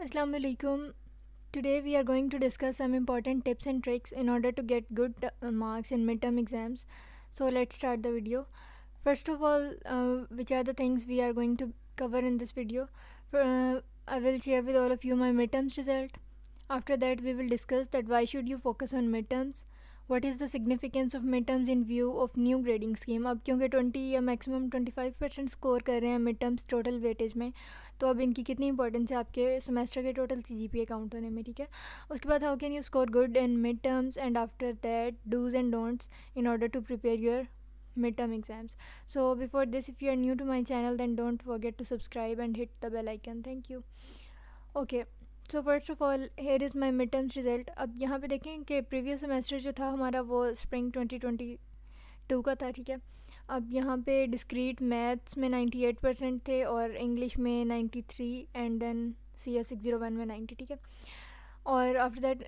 Assalamu alaikum. Today we are going to discuss some important tips and tricks in order to get good marks in midterm exams. So let's start the video. First of all, which are the things we are going to cover in this video? I will share with all of you my midterms result. After that, we will discuss that why should you focus on midterms. What is the significance of midterms in view of new grading scheme? अब क्योंकि 20 या maximum 25% score कर रहे हैं midterms total weightage में, तो अब इनकी कितनी इंपॉर्टेंस है आपके सेमेस्टर के टोटल CGPA काउंट होने में, ठीक है. उसके बाद how can you score good in mid terms and after that dos and don'ts in order to prepare your midterm exams. So before this, if you are new to my channel, then don't forget to subscribe and hit the bell icon. Thank you. Okay, so first of all here is my mid terms result. अब यहाँ पे देखें कि previous semester जो था हमारा वो spring 2022 का था, ठीक है. अब यहाँ पे डिस्क्रीट मैथ्स में 98% थे और इंग्लिश में 93 एंड देन CS 601 में 90, ठीक है. और after that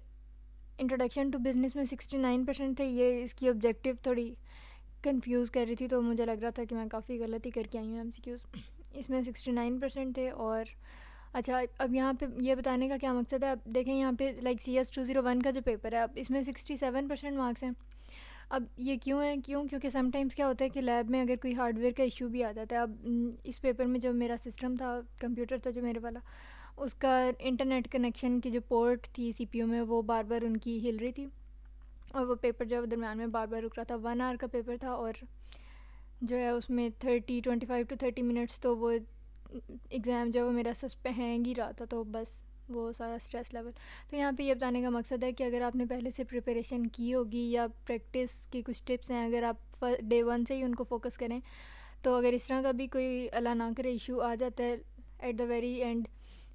introduction to business में 69% थे. ये इसकी ऑब्जेक्टिव थोड़ी कंफ्यूज कर रही थी, तो मुझे लग रहा था कि मैं काफ़ी गलती करके आई हूँ MCQs. इसमें 69% थे. और अच्छा, अब यहाँ पे ये बताने का क्या मकसद है, अब देखें यहाँ पे लाइक CS 201 का जो पेपर है, अब इसमें 67% मार्क्स हैं. अब ये क्यों है, क्योंकि समटाइम्स क्या होता है कि लैब में अगर कोई हार्डवेयर का इशू भी आ जाता है. अब इस पेपर में जो मेरा सिस्टम था, कंप्यूटर था जो मेरे वाला, उसका इंटरनेट कनेक्शन की जो पोर्ट थी CPU में वो बार बार उनकी हिल रही थी और वो पेपर जो है दरम्यान में बार बार रुक रहा था. 1 आवर का पेपर था और जो है उसमें 25 to 30 मिनट्स तो वो एग्ज़ाम जो है वो मेरा सच पे हैंग ही रहा था. तो बस वो सारा स्ट्रेस लेवल. तो यहाँ पे ये बताने का मकसद है कि अगर आपने पहले से प्रिपरेशन की होगी या प्रैक्टिस की कुछ टिप्स हैं, अगर आप डे 1 से ही उनको फोकस करें, तो अगर इस तरह का भी कोई अल्लाह ना करे इशू आ जाता है at the very and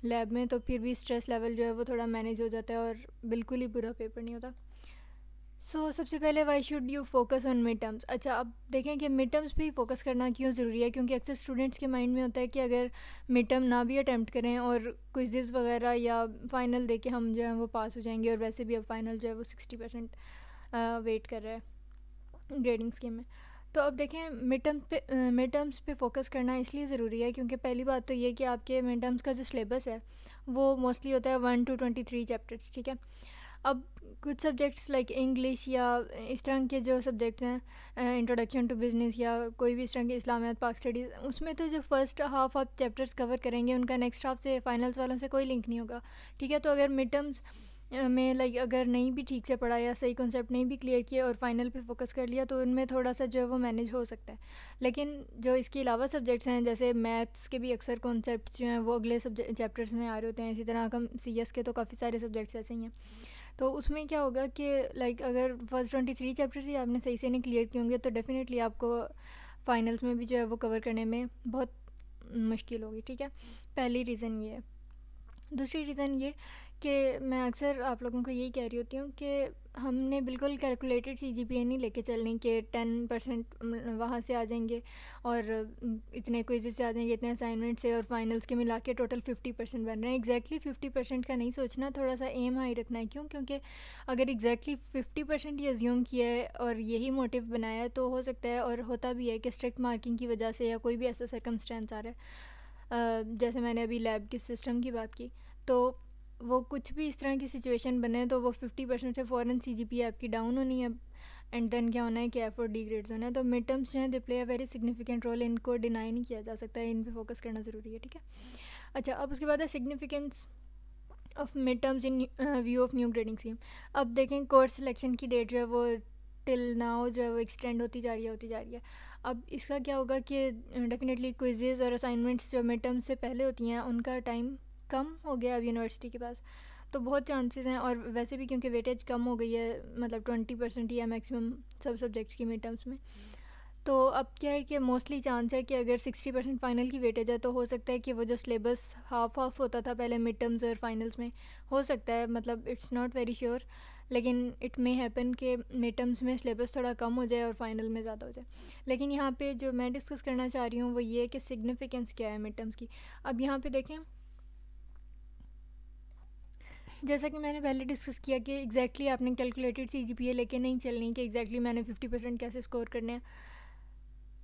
lab में, तो फिर भी स्ट्रेस लेवल जो है वो थोड़ा मैनेज हो जाता है और बिल्कुल ही बुरा पेपर नहीं होता. सबसे पहले why should you focus on mid terms. अच्छा, अब देखें कि मिड टर्म्स पे ही फोकस करना क्यों ज़रूरी है, क्योंकि अक्सर स्टूडेंट्स के माइंड में होता है कि अगर मिड टर्म ना भी अटैम्प्ट करें और क्विज़ेस वगैरह या फ़ाइनल दे के हम जो है वो पास हो जाएंगे. और वैसे भी अब फ़ाइनल जो है वो 60% वेट कर रहा है ग्रेडिंग स्कीम में. तो अब देखें मिड टर्म्स पे फोकस करना इसलिए ज़रूरी है क्योंकि पहली बात तो ये कि आपके मिड टर्म्स का जो सिलेबस है वो मोस्टली होता है 1 to 23 चैप्टर्स, ठीक है. अब कुछ सब्जेक्ट्स लाइक इंग्लिश या इस तरह के जो सब्जेक्ट्स हैं, इंट्रोडक्शन टू बिज़नेस या कोई भी इस तरह के इस्लामियात पाक स्टडीज़, उसमें तो जो फर्स्ट हाफ आप चैप्टर्स कवर करेंगे उनका नेक्स्ट हाफ से फाइनल्स वालों से कोई लिंक नहीं होगा, ठीक है. तो अगर मिड टर्म्स में लाइक अगर नहीं भी ठीक से पढ़ा या सही कॉन्सेप्ट नहीं भी क्लियर किया और फाइनल पे फोकस कर लिया, तो उनमें थोड़ा सा जो है वो मैनेज हो सकता है. लेकिन जो इसके अलावा सब्जेक्ट्स हैं जैसे मैथ्स के भी अक्सर कॉन्सेप्ट्स जो हैं वो अगले चैप्टर्स में आ रहे होते हैं. इसी तरह हम CS के तो काफ़ी सारे सब्जेक्ट्स ऐसे ही हैं. तो उसमें क्या होगा कि लाइक अगर फर्स्ट 23 चैप्टर्स ही आपने सही से नहीं क्लियर किए होंगे तो डेफिनेटली आपको फाइनल्स में भी जो है वो कवर करने में बहुत मुश्किल होगी, ठीक है. पहली रीज़न ये है. दूसरी रीज़न ये कि मैं अक्सर आप लोगों को यही कह रही होती हूँ कि हमने बिल्कुल कैलकुलेटेड CGPA नहीं लेके चलनी कि 10% वहाँ से आ जाएंगे और इतने क्विज़ से आ जाएंगे, इतने असाइनमेंट से, और फाइनल्स के मिला के टोटल 50% बन रहे हैं. एग्जैक्टली 50% का नहीं सोचना, थोड़ा सा एम हाई रखना है. क्योंकि अगर एग्जैक्टली 50% ही अज्यूम किया है और यही मोटिव बनाया है तो हो सकता है, और होता भी है, कि स्ट्रिक्ट मार्किंग की वजह से या कोई भी ऐसा सर्कमस्टेंस आ रहा है, जैसे मैंने अभी लैब के सिस्टम की बात की, तो वो कुछ भी इस तरह की सिचुएशन बने तो वो 50% से फ़ौरन CGPA आपकी डाउन होनी है. एंड देन क्या होना है कि F और D ग्रेड्स होना है. तो मिड टर्म्स जो हैं they play a very significant role, इनको डिनाई नहीं किया जा सकता है, इन पे फोकस करना ज़रूरी है, ठीक है. अच्छा, अब उसके बाद है significance of mid terms in view of new grading scheme. अब देखें कोर्स सिलेक्शन की डेट जो है वो टिल नाउ जो है वो एक्सटेंड होती जा रही है. अब इसका क्या होगा कि डेफिनेटली क्विजेज़ और असाइनमेंट्स जो मिड टर्म्स से पहले होती हैं उनका टाइम कम हो गया अब यूनिवर्सिटी के पास, तो बहुत चांसेस हैं. और वैसे भी क्योंकि वेटेज कम हो गई है, मतलब 20% ही है मैक्सिमम सब सब्जेक्ट्स की मिड टर्म्स में, तो अब क्या है कि मोस्टली चांस है कि अगर 60% फ़ाइनल की वेटेज है तो हो सकता है कि वो जो सिलेबस हाफ होता था पहले मिड टर्म्स और फाइनल्स में, हो सकता है, मतलब इट्स नॉट वेरी श्योर, लेकिन इट मे हैपन कि मिड टर्म्स में सिलेबस थोड़ा कम हो जाए और फाइनल में ज़्यादा हो जाए. लेकिन यहाँ पे जो मैं डिस्कस करना चाह रही हूँ वो ये है कि सिग्निफिकेंस क्या है मिड टर्म्स की. अब यहाँ पे देखें, जैसा कि मैंने पहले डिस्कस किया कि एग्जैक्टली आपने कैलकुलेटेड CGPA लेके नहीं चलनी कि एग्जैक्टली मैंने 50% कैसे स्कोर करने हैं.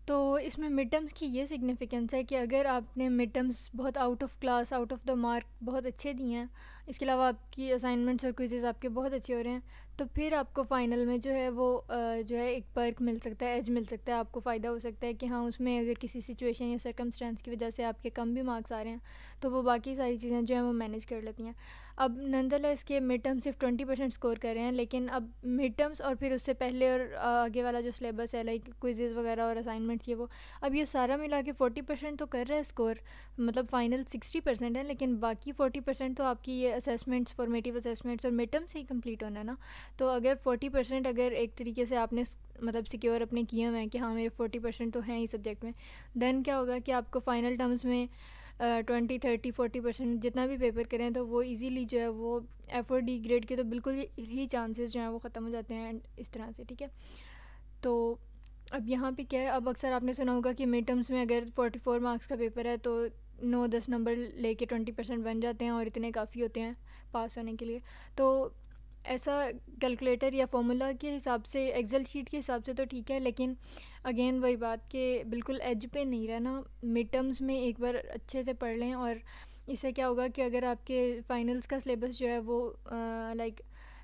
तो इसमें मिड टर्म्स की ये सिग्निफिकेंस है कि अगर आपने मिड टर्म्स बहुत out of class, out of the mark बहुत अच्छे दिए हैं, इसके अलावा आपकी असाइनमेंट्स और क्विज़ेस आपके बहुत अच्छे हो रहे हैं, तो फिर आपको फ़ाइनल में जो है वो जो है एक पर्क मिल सकता है, एज मिल सकता है, आपको फ़ायदा हो सकता है कि हाँ, उसमें अगर किसी सिचुएशन या सर्कमस्टेंस की वजह से आपके कम भी मार्क्स आ रहे हैं तो वो बाकी सारी चीज़ें जो हैं वो मैनेज कर लेती हैं। अब नंदरलेस के मिड टर्म सिर्फ 20% स्कोर कर रहे हैं, लेकिन अब मिड टर्म्स और फिर उससे पहले और आगे वाला जो सिलेबस है लाइक क्विजेज़ वगैरह और असाइनमेंट्स ये वो, अब ये सारा मिला के 40% तो कर रहा है स्कोर, मतलब फ़ाइनल 60% है, लेकिन बाकी 40% तो आपकी ये असेसमेंट्स, फॉर्मेटिव असेसमेंट्स और मिड टर्म से ही कंप्लीट होना है ना। तो अगर 40% अगर एक तरीके से आपने मतलब सिक्योर अपने किए हुए हैं कि हाँ मेरे 40% तो हैं ही सब्जेक्ट में, देन क्या होगा कि आपको फ़ाइनल टर्म्स में 20, 30, 40% जितना भी पेपर करें तो वो इजीली जो है वो F4D ग्रेड के तो बिल्कुल ही चांसेस जो हैं वो ख़त्म हो जाते हैं इस तरह से, ठीक है। तो अब यहाँ पे क्या है, अब अक्सर आपने सुना होगा कि मिड टर्म्स में अगर 44 मार्क्स का पेपर है तो 9-10 नंबर लेके 20% बन जाते हैं और इतने काफ़ी होते हैं पास होने के लिए। तो ऐसा कैलकुलेटर या फॉर्मूला के हिसाब से, एक्सेल शीट के हिसाब से तो ठीक है, लेकिन अगेन वही बात कि बिल्कुल एज पे नहीं रहना, मिड टर्म्स में एक बार अच्छे से पढ़ लें। और इससे क्या होगा कि अगर आपके फाइनल्स का सिलेबस जो है वो लाइक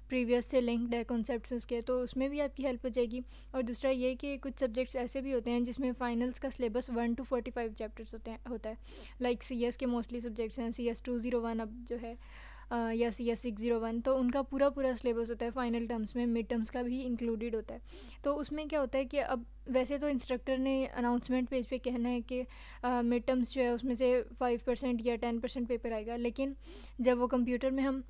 प्रीवियस से लिंक्ड है कॉन्सेप्ट्स उसके, तो उसमें भी आपकी हेल्प हो जाएगी। और दूसरा ये कि कुछ सब्जेक्ट्स ऐसे भी होते हैं जिसमें फ़ाइनल्स का सिलेबस 1 to 45 चैप्टर्स होता है लाइक CS के मोस्टली सब्जेक्ट्स हैं, CS 201 अब जो है या CS 601, तो उनका पूरा पूरा सिलेबस होता है फाइनल टर्म्स में, मिड टर्म्स का भी इंक्लूडेड होता है। तो उसमें क्या होता है कि अब वैसे तो इंस्ट्रक्टर ने अनाउंसमेंट पेज पे कहना है कि मिड टर्म्स जो है उसमें से 5% या 10% पेपर आएगा, लेकिन जब वो कंप्यूटर में हम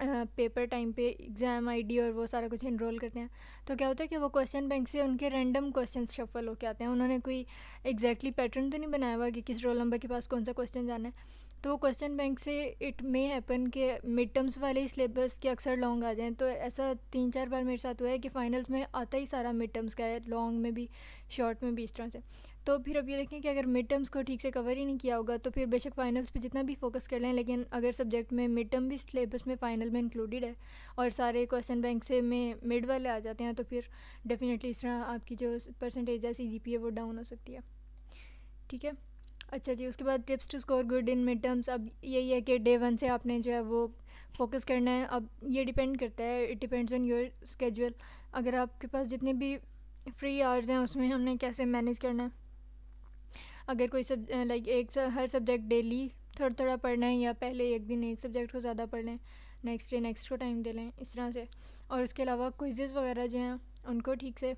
पेपर टाइम पे एग्ज़ाम आईडी और वो सारा कुछ इनरोल करते हैं, तो क्या होता है कि वो क्वेश्चन बैंक से उनके रैंडम क्वेश्चन शफल होके आते हैं। उन्होंने कोई एग्जैक्टली पैटर्न तो नहीं बनाया हुआ कि किस रोल नंबर के पास कौन सा क्वेश्चन जाना है। तो क्वेश्चन बैंक से इट मे हैपन के मिड टर्म्स वाले ही सिलेबस के अक्सर लॉन्ग आ जाएँ। तो ऐसा 3-4 बार मेरे साथ हुआ है कि फ़ाइनल्स में आता ही सारा मिड टर्म्स का है, लॉन्ग में भी शॉर्ट में भी, इस तरह से। तो फिर अब ये देखें कि अगर मिड टर्म्स को ठीक से कवर ही नहीं किया होगा तो फिर बेशक फ़ाइनल्स पे जितना भी फोकस कर लें, लेकिन अगर सब्जेक्ट में मिड टर्म भी सिलेबस में फ़ाइनल में इंक्लूडेड है और सारे क्वेश्चन बैंक से में मिड वाले आ जाते हैं, तो फिर डेफिनेटली इस तरह आपकी जो परसेंटेज है CGPA वो डाउन हो सकती है, ठीक है। अच्छा जी, उसके बाद tips to score good in mid terms. अब यही है कि डे 1 से आपने जो है वो फोकस करना है। अब ये डिपेंड करता है, it depends on your schedule. अगर आपके पास जितने भी फ्री आवर्स हैं उसमें हमने कैसे मैनेज करना है। अगर कोई लाइक हर सब्जेक्ट डेली थोड़ा थोड़ा पढ़ना है, या पहले एक दिन एक सब्जेक्ट को ज़्यादा पढ़ लें, नेक्स्ट डे नेक्स्ट को टाइम दे लें, इस तरह से। और उसके अलावा क्विज़ेज़ वगैरह जो हैं उनको ठीक से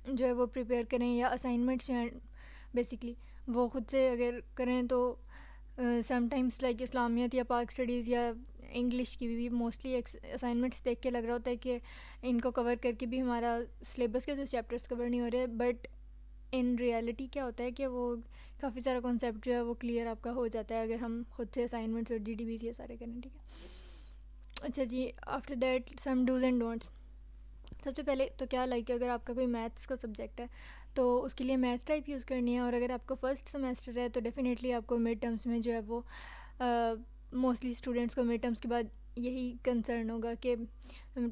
जो है वो प्रिपेयर करें, या असाइनमेंट्स जो हैं बेसिकली वो ख़ुद से अगर करें तो समटाइम्स लाइक इस्लामियत या पाक स्टडीज़ या इंग्लिश की भी मोस्टली असाइनमेंट्स देख के लग रहा होता है कि इनको कवर करके भी हमारा सिलेबस के जो चैप्टर्स कवर नहीं हो रहे, बट इन रियलिटी क्या होता है कि वो काफ़ी सारा कॉन्सेप्ट जो है वो क्लियर आपका हो जाता है अगर हम खुद से असाइनमेंट्स और GDBs ये सारे करें, ठीक है। अच्छा जी, after that some dos and don'ts. सबसे पहले तो क्या लाइक अगर आपका कोई मैथ्स का सब्जेक्ट है तो उसके लिए मैथ्स टाइप यूज़ करनी है, और अगर आपका फ़र्स्ट सेमेस्टर है तो डेफ़िनेटली आपको मिड टर्म्स में जो है वो मोस्टली स्टूडेंट्स को मिड टर्म्स के बाद यही कंसर्न होगा कि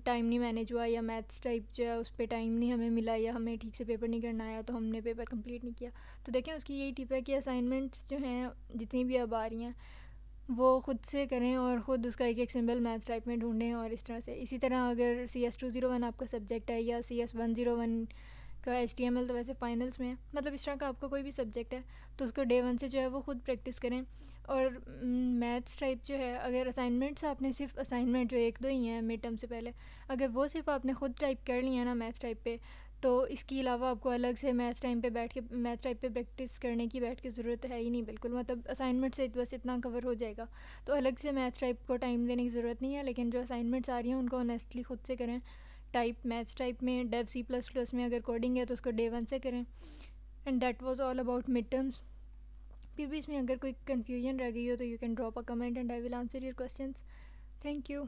टाइम नहीं मैनेज हुआ, या मैथ्स टाइप जो है उस पर टाइम नहीं हमें मिला, या हमें ठीक से पेपर नहीं करना आया तो हमने पेपर कंप्लीट नहीं किया। तो देखें उसकी यही टिप है कि असाइनमेंट्स जो हैं जितनी भी अब आ रही हैं वो ख़ुद से करें और ख़ुद उसका एक एक सिंबल मैथ्स टाइप में ढूंढें, और इस तरह से। इसी तरह अगर CS 201 आपका सब्जेक्ट है या CS 101 का HTML तो वैसे फ़ाइनल्स में है, मतलब इस तरह का आपका कोई भी सब्जेक्ट है तो उसको डे 1 से जो है वो ख़ुद प्रैक्टिस करें। और मैथ्स टाइप जो है, अगर असाइनमेंट्स आपने सिर्फ असाइनमेंट जो 1-2 ही हैं मिड टर्म से पहले, अगर वो सिर्फ आपने ख़ुद टाइप कर लिया ना मैथ्स टाइप पे, तो इसके अलावा आपको अलग से मैथ्स टाइम पे बैठ के मैथ्स टाइप पे प्रैक्टिस करने की बैठ के ज़रूरत है ही नहीं बिल्कुल। मतलब असाइनमेंट से बस इतना कवर हो जाएगा, तो अलग से मैथ्स टाइप को टाइम देने की ज़रूरत नहीं है। लेकिन जो असाइनमेंट्स आ रही हैं उनको ऑनेस्टली खुद से करें। टाइप मैथ्स टाइप में डेव C++ में अगर कोडिंग है तो उसको डे 1 से करें। And that was all about mid terms. फिर भी इसमें अगर कोई कन्फ्यूजन रह गई हो तो you can drop a comment and I will answer your questions. Thank you.